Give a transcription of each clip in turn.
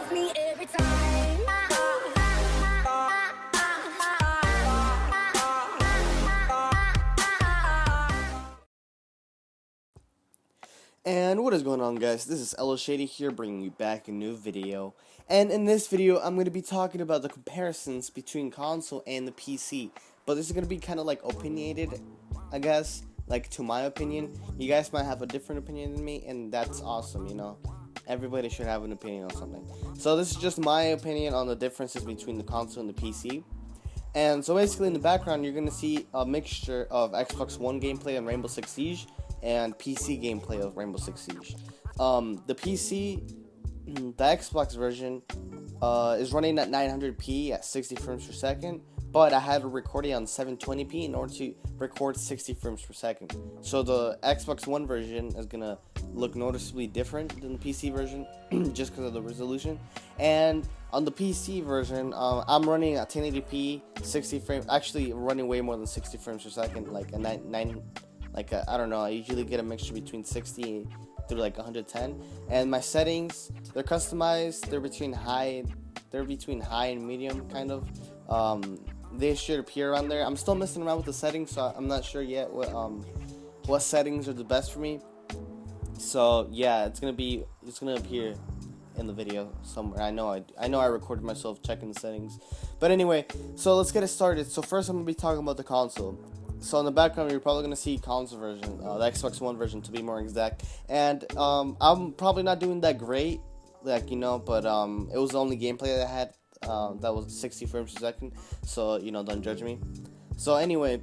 with me every time. And what is going on, guys? This is Shady here, bringing you back a new video. And in this video, I'm going to be talking about the comparisons between console and the PC. But this is going to be kind of like opinionated, I guess, like to my opinion. You guys might have a different opinion than me, and that's awesome, you know. Everybody should have an opinion on something. So this is just my opinion on the differences between the console and the PC. And so basically in the background, you're going to see a mixture of Xbox One gameplay on Rainbow Six Siege and PC gameplay of Rainbow Six Siege. The PC, the Xbox version, is running at 900p at 60 frames per second, but I had a recording on 720p in order to record 60 frames per second. So the Xbox One version is gonna look noticeably different than the PC version, just because of the resolution. And on the PC version, I'm running at 1080p, 60 frames. Actually, running way more than 60 frames per second, like a I don't know. I usually get a mixture between 60 through like 110. And my settings, they're customized. They're between high and medium, kind of. They should appear on there. I'm still messing around with the settings, so I'm not sure yet what settings are the best for me. So yeah, it's gonna appear in the video somewhere. I know I recorded myself checking the settings, but anyway, so let's get it started. So first, I'm gonna be talking about the console. So in the background, you're probably gonna see console version, the Xbox One version to be more exact. And I'm probably not doing that great, like, you know, but it was the only gameplay that I had that was 60 frames per second. So, you know, don't judge me. So anyway,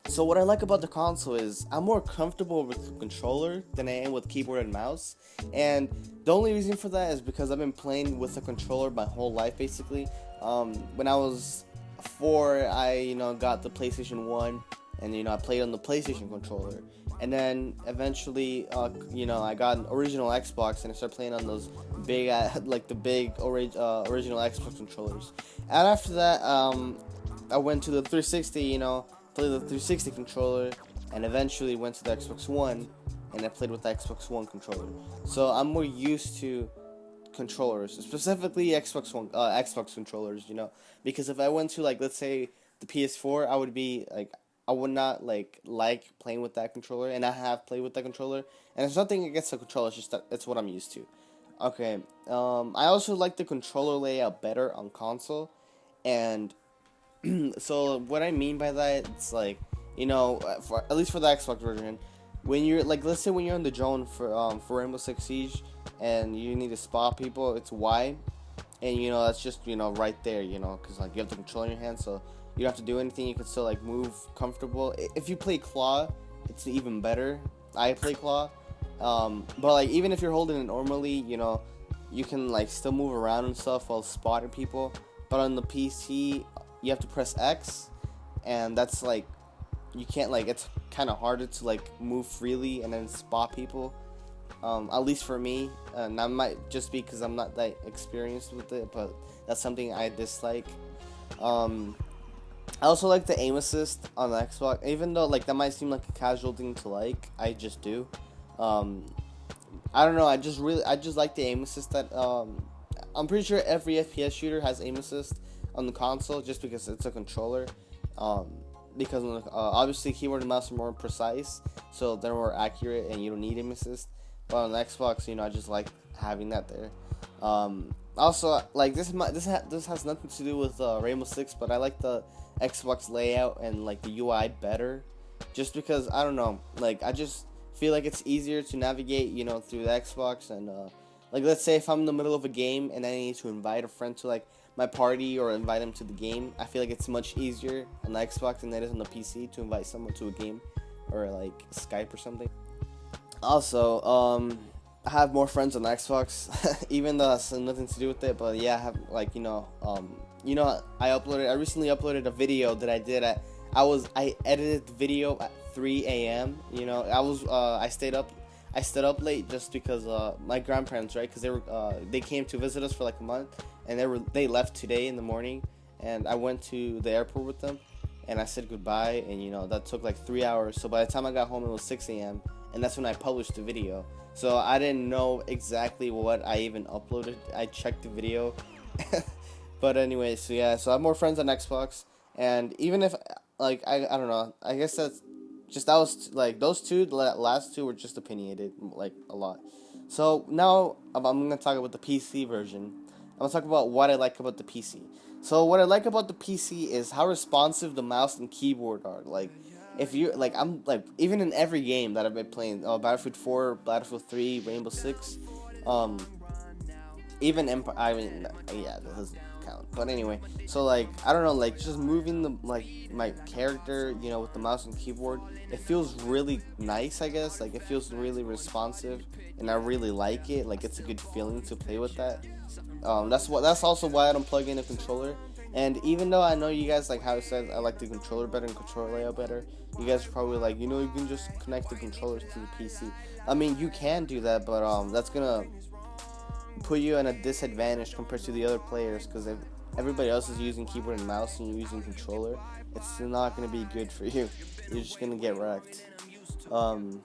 so what I like about the console is I'm more comfortable with the controller than I am with keyboard and mouse. And the only reason for that is because I've been playing with a controller my whole life, basically. When I was 4, I got the PlayStation 1, and I played on the PlayStation controller. And then eventually I got an original Xbox, and I started playing on those big like the big original Xbox controllers. And after that, I went to the 360, played the 360 controller, and eventually went to the Xbox One, and I played with the Xbox One controller. So I'm more used to controllers, specifically Xbox controllers, because if I went to, like, let's say the PS4, I would not like playing with that controller, and I have played with that controller, and there's nothing against the controller, it's just that it's what I'm used to. Okay, I also like the controller layout better on console, and so what I mean by that, it's like, at least for the Xbox version, when you're like, let's say when you're in the drone for Rainbow Six Siege, and you need to spot people, it's Y, and that's just right there, because like you have the controller in your hand, so you don't have to do anything. You can still like move comfortable. If you play claw, it's even better. I play claw, but like even if you're holding it normally, you can like still move around and stuff while spotting people. But on the PC, you have to press X, and that's like you can't, like, it's kind of harder to like move freely and then spot people. At least for me, and that might just be because I'm not that experienced with it, but that's something I dislike. I also like the aim assist on the Xbox, even though like that might seem like a casual thing to like. I just do. I don't know. I just like the aim assist that. I'm pretty sure every FPS shooter has aim assist on the console, just because it's a controller. Because obviously keyboard and mouse are more precise, so they're more accurate, and you don't need aim assist. But on the Xbox, I just like having that there. Also, like this has nothing to do with Rainbow Six, but I like the Xbox layout and like the UI better, just because I don't know, like I just feel like it's easier to navigate, through the Xbox. And like, let's say if I'm in the middle of a game and I need to invite a friend to like my party or invite him to the game, I feel like it's much easier on the Xbox than it is on the PC to invite someone to a game or like Skype or something. Also, I have more friends on Xbox, even though that's nothing to do with it. But yeah, I have like I recently uploaded a video that I did I edited the video at 3 a.m. I stayed up late just because my grandparents, right? Because they came to visit us for like a month, and they left today in the morning, and I went to the airport with them, and I said goodbye, and that took like 3 hours. So by the time I got home, it was 6 a.m. and that's when I published the video. so I didn't know exactly what I even uploaded. I checked the video. But anyway, so yeah, so I have more friends on Xbox, and even if like I don't know, I guess that's just that was like those two the last two were just opinionated like a lot. So now I'm gonna talk about the PC version. I'm gonna talk about what I like about the PC. So what I like about the PC is how responsive the mouse and keyboard are. Like if you like I'm like even in every game that I've been playing, Battlefield 4, Battlefield 3, Rainbow Six, um, even Empire. I mean, yeah, that doesn't count. But anyway, so like I don't know, like just moving the like my character, with the mouse and keyboard, it feels really nice. I guess like it feels really responsive, and I really like it. Like it's a good feeling to play with that. That's also why I don't plug in a controller. And even though I know you guys like how it says I like the controller better and controller layout better, you guys are probably like, you can just connect the controllers to the PC. I mean, you can do that, but that's gonna put you in a disadvantage compared to the other players because if everybody else is using keyboard and mouse and you're using controller, it's not going to be good for you. You're just going to get wrecked. Um,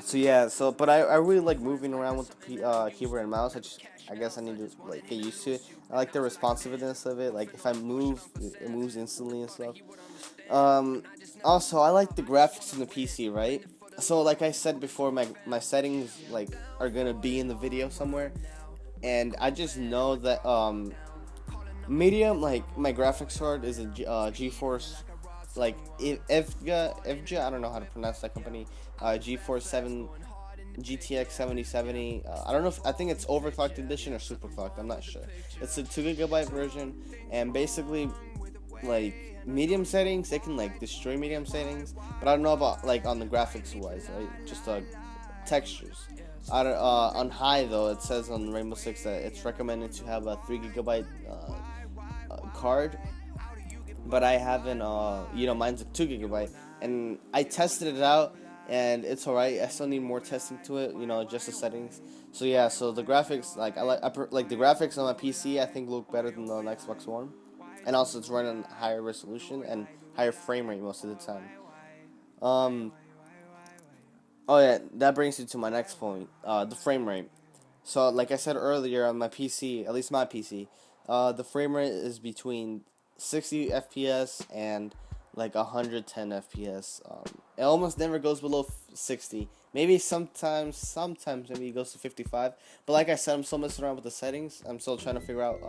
so yeah, but I really like moving around with the keyboard and mouse. I guess I need to like get used to it. I like the responsiveness of it. Like if I move, it moves instantly and stuff. Um, Also, I like the graphics in the PC, right? So like I said before, my settings like are gonna be in the video somewhere, and I just know that medium, like my graphics card is a GeForce, like IFGA, I don't know how to pronounce that company, GeForce 7 GTX 7070. I don't know if I think it's overclocked edition or superclocked. I'm not sure. It's a 2 GB version, and basically like medium settings, it can like destroy medium settings, but I don't know about like on the graphics wise, right? Just textures. I don't, on high though, it says on Rainbow Six that it's recommended to have a 3 GB card, but I haven't. Mine's a 2 GB, and I tested it out, and it's alright. I still need more testing to it. Just the settings. So yeah, so the graphics, like like the graphics on my PC, I think look better than on Xbox One, and also it's running higher resolution and higher frame rate most of the time. Um. Oh yeah, that brings you to my next point. The frame rate. So, like I said earlier, on my PC, at least my PC, the frame rate is between 60 FPS and like 110 FPS. It almost never goes below 60. Maybe sometimes maybe it goes to 55. But like I said, I'm still messing around with the settings. I'm still trying to figure out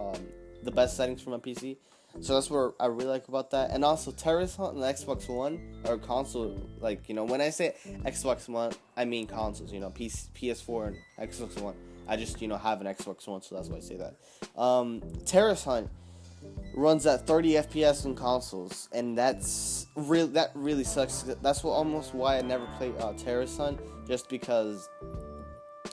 the best settings for my PC. So that's what I really like about that. And also, Terrace Hunt on the Xbox One or console, like, when I say Xbox One, I mean consoles, PS4 and Xbox One. I just, have an Xbox One, so that's why I say that. Terrace Hunt runs at 30 FPS on consoles, and that really sucks. That's almost why I never play Terrace Hunt, just because,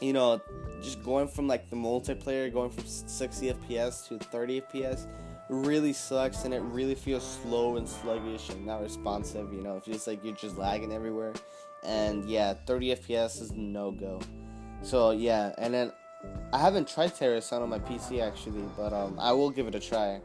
just going from like the multiplayer, going from 60 FPS to 30 FPS really sucks, and it really feels slow and sluggish and not responsive. It feels like you're just lagging everywhere, and yeah, 30 FPS is no go. So yeah, and then I haven't tried Terrace on my PC actually, but I will give it a try.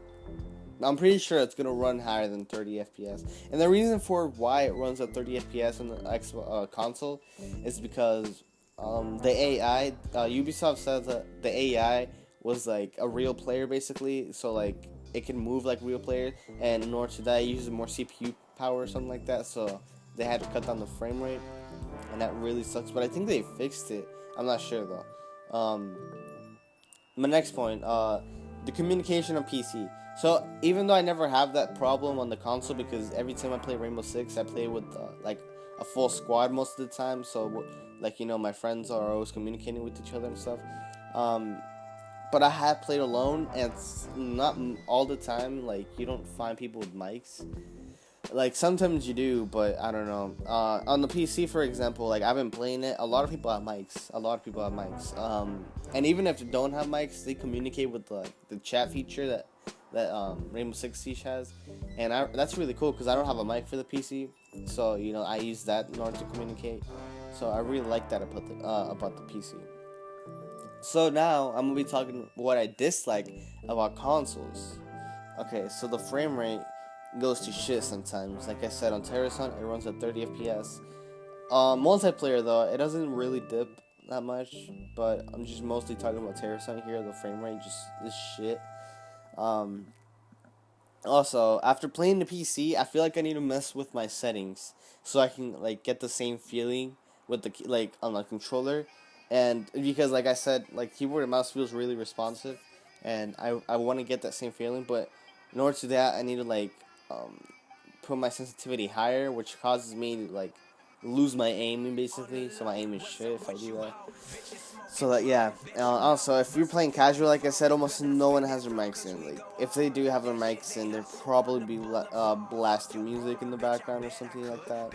I'm pretty sure it's gonna run higher than 30 FPS, and the reason for why it runs at 30 FPS on the Xbox console is because the AI, Ubisoft says that the AI was like a real player basically, so like it can move like real players, and in order to that, it uses more CPU power or something like that. So they had to cut down the frame rate, and that really sucks. But I think they fixed it. I'm not sure though. My next point, the communication on PC. So even though I never have that problem on the console, because every time I play Rainbow Six, I play with like a full squad most of the time. So like my friends are always communicating with each other and stuff. But I have played alone, and it's not all the time. Like you don't find people with mics. Like sometimes you do, but I don't know. On the PC, for example, like I've been playing it. A lot of people have mics. And even if they don't have mics, they communicate with the chat feature that Rainbow Six Siege has, and that's really cool because I don't have a mic for the PC, so I use that in order to communicate. So I really like that about the PC. So now I'm gonna be talking what I dislike about consoles. Okay, so the frame rate goes to shit sometimes. Like I said, on Terrace Hunt, it runs at 30 FPS. Multiplayer though, it doesn't really dip. that much, but I'm just mostly talking about Terrasite here. The frame rate just this shit. Um, Also, after playing the PC, I feel like I need to mess with my settings so I can like get the same feeling with the like on the controller, and because like I said, like keyboard and mouse feels really responsive, and I want to get that same feeling, but in order to do that, I need to like um, put my sensitivity higher, which causes me to like lose my aiming basically. So my aim is shit if I do that. So that yeah. Also, if you're playing casual, like I said, almost no one has their mics in. Like if they do have their mics in, they'll probably be blasting music in the background or something like that,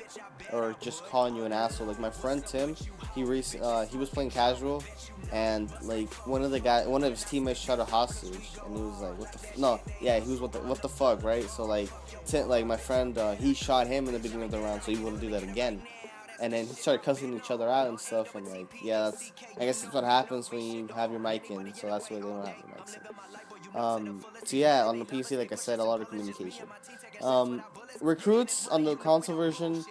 or just calling you an asshole. Like my friend Tim, he was playing casual, and like one of his teammates shot a hostage, and he was like, "What the no, yeah, he was what the fuck, right?" So like, like my friend, he shot him in the beginning of the round, so he wouldn't do that again, and then he started cussing each other out and stuff, and like yeah, I guess that's what happens when you have your mic in, so that's why they don't have your mics in. So yeah, on the PC, like I said, a lot of communication. um, Recruits on the console version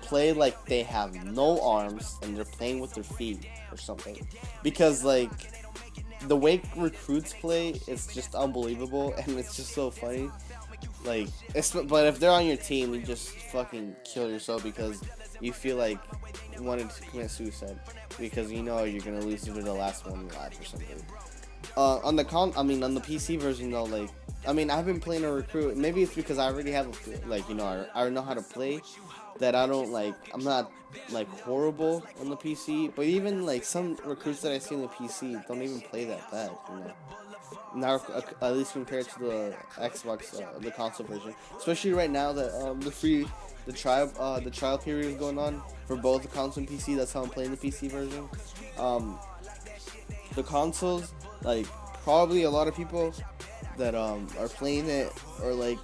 play like they have no arms and they're playing with their feet or something, because like the way recruits play is just unbelievable and it's just so funny. Like, but if they're on your team, you just fucking kill yourself because you feel like you wanted to commit suicide because you know you're gonna lose to the last one alive or something. On the PC version though, like, I mean, I've been playing a recruit. Maybe it's because I already have like, I know how to play. That I don't like. I'm not like horrible on the PC, but even like some recruits that I see on the PC don't even play that bad. Now at least compared to the Xbox, the console version. Especially right now that the trial period is going on for both the console and PC. That's how I'm playing the PC version. Um, the consoles, like probably a lot of people that are playing it or like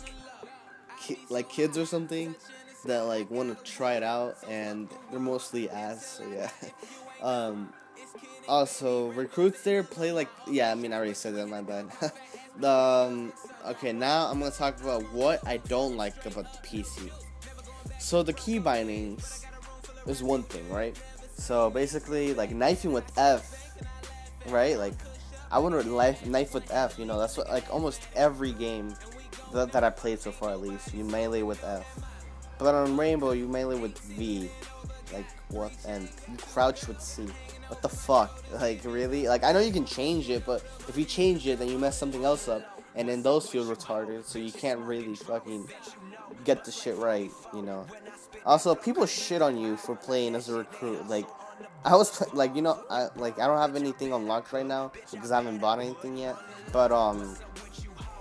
like kids or something that like want to try it out, and they're mostly ass. So yeah. um, Also, recruits there play like yeah. I mean, I already said that. My bad. the Okay, now I'm gonna talk about what I don't like about the PC. So the key bindings is one thing, right? So basically, like knifing with F, right? Like I want to knife with F. That's what like almost every game that I played so far, at least you melee with F. But on Rainbow, you melee with V. Like what? And you crouch with C. What the fuck? Like really? Like I know you can change it, but if you change it, then you mess something else up, and then those feel retarded. So you can't really fucking get the shit right. Also, people shit on you for playing as a recruit. Like I was like I don't have anything unlocked right now because I haven't bought anything yet. But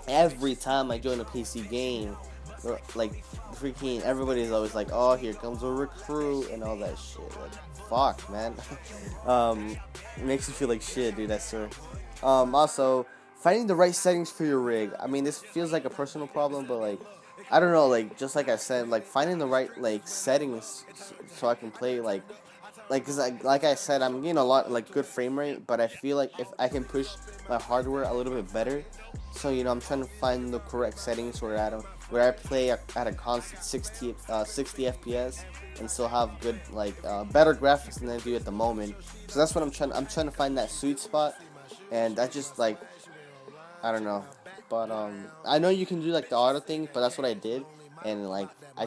every time I join a PC game, like freaking everybody's always like, "Oh, here comes a recruit" and all that shit. Like, fuck, man. It makes me feel like shit, dude. I swear. Also, finding the right settings for your rig. I mean, this feels like a personal problem, but like, I don't know. Like, just like I said, like finding the right like settings so I can play cause like I said, I'm getting a lot like good frame rate, but I feel like if I can push my hardware a little bit better, so I'm trying to find the correct settings where I play at a constant 60 FPS and still have good better graphics than I do at the moment. So that's what I'm trying to find that sweet spot, and I just like I don't know, but I know you can do like the auto thing, but that's what I did, and like I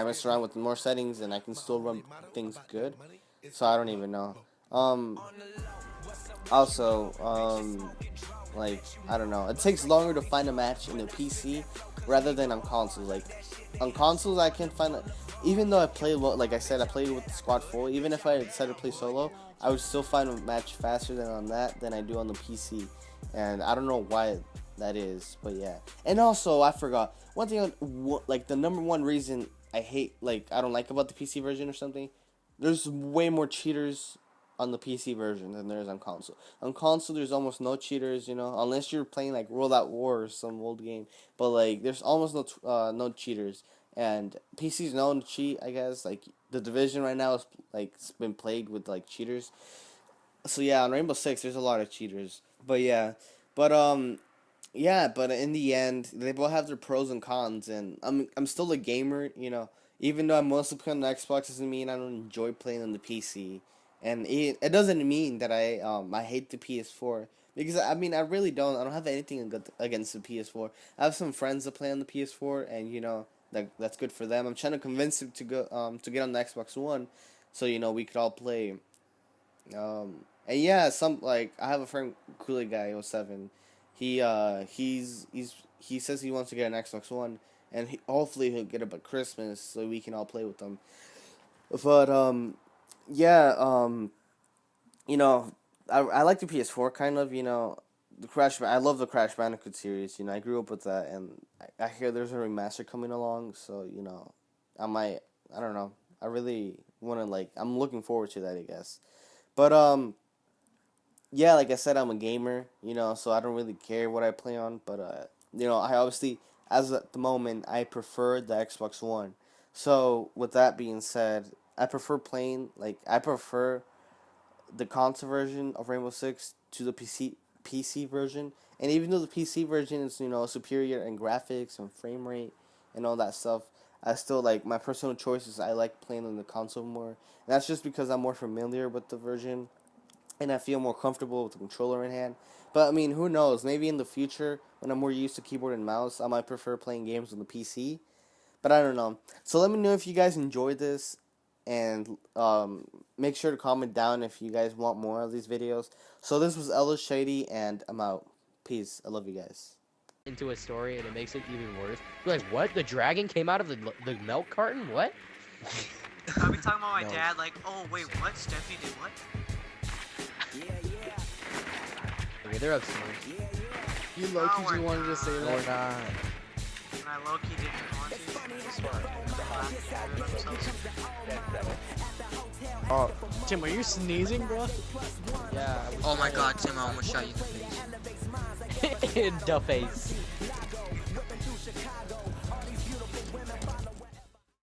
messed around with more settings and I can still run things good. So I don't even know. Um, Also, like I don't know. It takes longer to find a match in the PC rather than on consoles. Like on consoles, I can find even though I play like I said, I played with the squad full. Even if I decided to play solo, I would still find a match faster than I do on the PC. And I don't know why that is, but yeah. And also, I forgot one thing. Like the number one reason I don't like about the PC version or something. There's way more cheaters on the PC version than there is on console. On console, there's almost no cheaters, unless you're playing like World at War or some old game. But like, there's almost no cheaters. And PC's known to cheat, I guess. Like the Division right now is like it's been plagued with like cheaters. So yeah, on Rainbow Six, there's a lot of cheaters. But yeah, but yeah, but in the end, they both have their pros and cons, and I'm still a gamer. Even though I mostly play on the Xbox, doesn't mean I don't enjoy playing on the PC. and it doesn't mean that I hate the PS4, because I mean I really don't. I don't have anything against the PS4. I have some friends that play on the PS4, and that's good for them. I'm trying to convince them to get on the Xbox One, so we could all play. And yeah, some like I have a friend, Kool Guy 07. He says he wants to get an Xbox One, and hopefully he'll get it by Christmas so we can all play with them. But yeah, you know, I like the PS4 kind of. The I love the Crash Bandicoot series. I grew up with that, and I hear there's a remaster coming along. So I might. I don't know. I really want to I'm looking forward to that, I guess. But yeah, like I said, I'm a gamer. So I don't really care what I play on. But I obviously, as at the moment, I prefer the Xbox One. So with that being said, I prefer the console version of Rainbow Six to the PC version. And even though the PC version is superior in graphics and frame rate and all that stuff, I still like my personal choices. I like playing on the console more. And that's just because I'm more familiar with the version and I feel more comfortable with the controller in hand. But I mean, who knows? Maybe in the future, when I'm more used to keyboard and mouse, I might prefer playing games on the PC. But I don't know. So let me know if you guys enjoyed this, and make sure to comment down if you guys want more of these videos. So this was Ella Shady, and I'm out. Peace. I love you guys. Into a story and it makes it even worse. You're like, what? The dragon came out of the milk carton? What? I've been talking about my dad like, oh wait, what? Steffi did what? Okay, they're upstairs. You low-key just wanted to say that? Or not. And I low-key didn't want to. Oh, Tim, are you sneezing, bro? yeah. Oh my god, Tim, I almost shot you in the face. In the face.